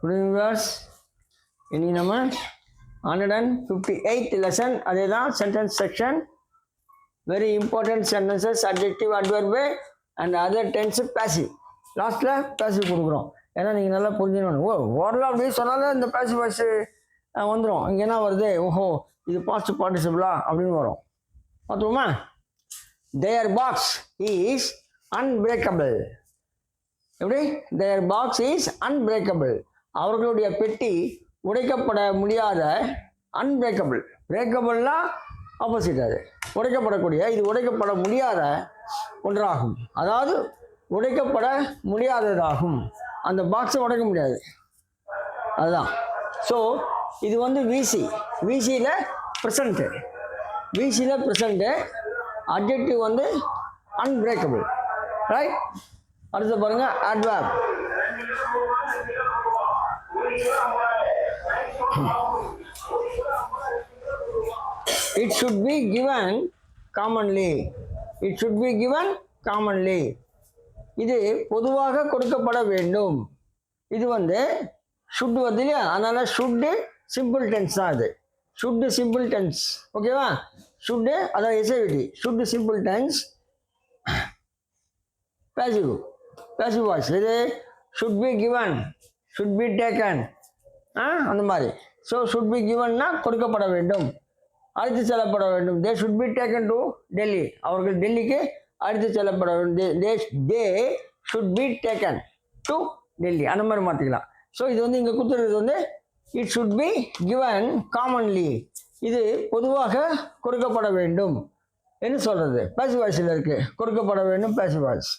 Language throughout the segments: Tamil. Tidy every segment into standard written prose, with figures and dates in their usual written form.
வியூவர்ஸ், இனி நம்ம 158th லெசன், அதே தான் sentence section. Very important sentences, adjective, adverb and other tense passive. லாஸ்ட்டில் பேசிவ் கொடுக்குறோம், ஏன்னா நீங்கள் நல்லா புரிஞ்சுக்கணும். ஓரளவு அப்படி சொன்னாலும் இந்த பேசிவ் வாய்ஸ் வந்துடும். இங்கே என்ன வருது, ஓஹோ இது பாஸ்ட் பார்ட்டிசிபிளா அப்படின்னு வரும். பார்த்துருமா? தேர் பாக்ஸ் இஸ் அன்பிரேக்கபிள். எப்படி? தேர் பாக்ஸ் இஸ் அன்பிரேக்கபிள். அவர்களுடைய பெட்டி உடைக்கப்பட முடியாத. அன்பிரேக்கபிள், பிரேக்கபிள்னா ஆப்போசிட், அது உடைக்கப்படக்கூடிய. இது உடைக்கப்பட முடியாத ஒன்றாகும், அதாவது உடைக்கப்பட முடியாததாகும். அந்த பாக்ஸை உடைக்க முடியாது, அதுதான். ஸோ இது வந்து விசி, விசியில் ப்ரெசண்ட்டு, விசியில் ப்ரெசண்ட்டு. அட்ஜெக்டிவ் வந்து அன்பிரேக்கபிள், ரைட்? அடுத்து பாருங்க, adverb. It should be given commonly. It should be given commonly. இது பொதுவாக கொடுக்கப்பட வேண்டும். இது வந்து should வருது இல்லையா, அதனால should சிம்பிள் டென்ஸ் தான். இது should சிம்பிள் டென்ஸ், ஓகேவா? should அதாவது SAVT, should simple tense. Passive, passive voice. இது should be given, should be taken, அந்த மாதிரி. ஸோ should be givenனா கொடுக்கப்பட வேண்டும், அழைத்து செல்லப்பட வேண்டும். They should be taken to Delhi. அவர்கள் டெல்லிக்கு அழைத்து செல்லப்பட வேண்டும். They should be taken to Delhi, அந்த மாதிரி மாற்றிக்கலாம். ஸோ இது வந்து இங்கே கொடுத்துருக்கிறது வந்து it should be given commonly. இது பொதுவாக கொடுக்கப்பட வேண்டும் என்று சொல்கிறது. பேசிவ் வாய்ஸில் இருக்குது, கொடுக்கப்பட வேண்டும் passive voice.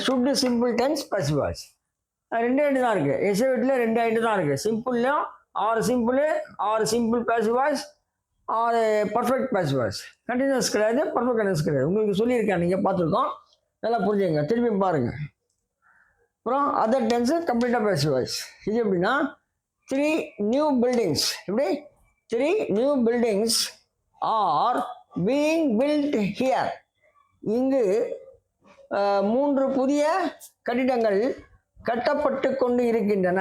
Should simple tense passive voice. ரெண்டு ஐட்டு தான் இருக்குது. எஸ்ஏ வீட்டில் ரெண்டு ஐட்டு தான் இருக்குது. சிம்பிள்லையும் 6 simple, 6 simple passive voice, 6 perfect passive voice. Continuous கிடையாது, பர்ஃபெக்ட் கண்டினியூஸ் கிடையாது. உங்களுக்கு சொல்லியிருக்கேன், நீங்கள் பார்த்துருக்கோம், நல்லா புரிஞ்சுங்க, திரும்பி பாருங்கள். அப்புறம் அதர் டென்ஸு கம்ப்ளீட்டாக பேசிவ் வாய்ஸ். இது எப்படின்னா 3 நியூ பில்டிங்ஸ். எப்படி? 3 new buildings are being built here. இங்கு 3 புதிய கட்டிடங்கள் கட்டப்பட்டு கொண்டு இருக்கின்றன.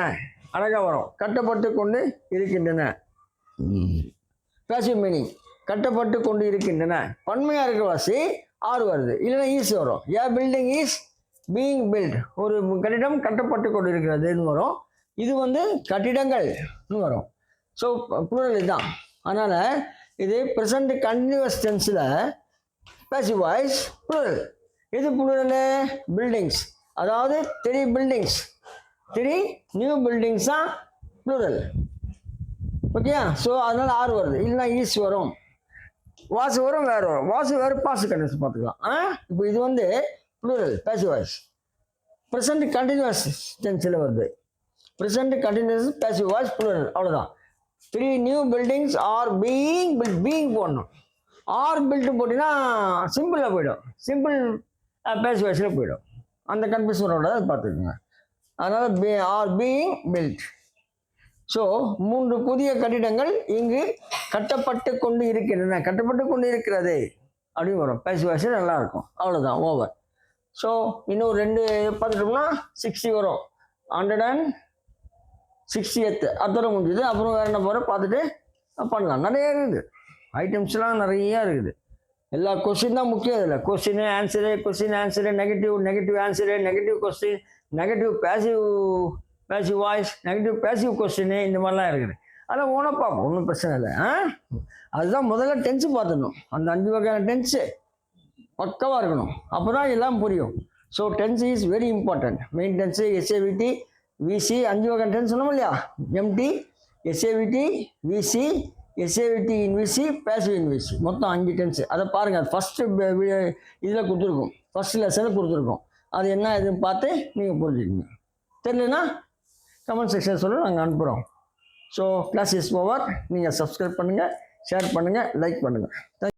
அழகாக வரும், கட்டப்பட்டு கொண்டு இருக்கின்றன. பேசிவ் மீனிங், கட்டப்பட்டு கொண்டு இருக்கின்றன. பன்மையாக இருக்க வாசி 6 வருது, இல்லைன்னா ஈஸ் வரும். ஏ பில்டிங் இஸ் பீயிங் பில்ட், ஒரு கட்டிடம் கட்டப்பட்டு கொண்டு இருக்கிறதுன்னு வரும். இது வந்து கட்டிடங்கள்னு வரும். ஸோ ப்ளூரல் இதுதான். அதனால் இது ப்ரெசண்ட் கண்டினியூஸ் டென்ஸில் பேசிவ் வாய்ஸ் ப்ளூரல். இது ப்ளூரலு பில்டிங்ஸ், அதாவது 3 பில்டிங்ஸ், 3 நியூ பில்டிங்ஸ் தான் ப்ளூரல். ஓகே, ஸோ அதனால் 6 வருது, இல்லைன்னா ஈஸ் வரும், வாசு வரும், வேறு வரும். வாசு வேறு, பாசு கண்டினியூஸ் பார்த்துக்கலாம். இப்போ இது வந்து plural passive voice. Present continuous டென்ஸில் வருது. Present continuous passive voice plural, அவ்வளோதான். 3 new buildings are being built. Being போடணும். ஆர் பில்ட்டு போட்டிங்கன்னா சிம்பிளில் போயிடும், சிம்பிள் பேசிவ் வாய்ஸில் போயிடும். அந்த கன்ஃபியூஷனோட பார்த்துக்குங்க. அதனால் ஆர் பீயிங் பில்ட். ஸோ 3 புதிய கட்டிடங்கள் இங்கு கட்டப்பட்டு கொண்டு இருக்கின்றன. கட்டப்பட்டு கொண்டு இருக்கிறது அப்படின்னு வரும். பேசிவ் வாய்ஸ் நல்லாயிருக்கும், அவ்வளோதான், ஓவர். ஸோ இன்னும் 2 பார்த்துட்டோம்னா 60 வரும். 160th அதோட முடிஞ்சுது. அப்புறம் வேறு என்ன போகிற பார்த்துட்டு பண்ணலாம். நிறைய இருக்குது, ஐட்டம்ஸ்லாம் நிறையா இருக்குது. எல்லா கொஸ்டின் தான் முக்கியம். இதில் question answer, question answer, negative, negative answer, negative question, negative passive voice, negative passive question, இந்த மாதிரிலாம் இருக்குது. அதெல்லாம் ஓனாக பார்ப்போம், ஒன்றும் பிரச்சனை இல்லை. அதுதான் முதல்ல டென்ஸு பார்த்துடணும். அந்த 5 வகையான டென்ஸு பக்கவாக இருக்கணும், அப்போ தான் எல்லாம் புரியும். So tense is very important. Main tense, SAVT, VC, 5 வகையான டென்ஸ் சொன்னோம் இல்லையா? எம்டி, எஸ்ஏவிடி, விசி, எஸ்ஏவிடி இன்விசி, பேசிவ் இன்விசி, மொத்தம் 5 டென்ஸு. அதை பாருங்கள், ஃபஸ்ட்டு இதில் கொடுத்துருக்கோம், ஃபஸ்ட் லெசனில் கொடுத்துருக்கோம். அது என்ன இதுன்னு பார்த்து நீங்கள் புரிஞ்சுக்கோங்க. தெரியலனா கமெண்ட் செக்ஷன் சொல்ல நாங்கள் அனுப்புகிறோம். So class is over. நீங்கள் சப்ஸ்கிரைப் பண்ணுங்கள், ஷேர் பண்ணுங்கள், லைக் பண்ணுங்கள்.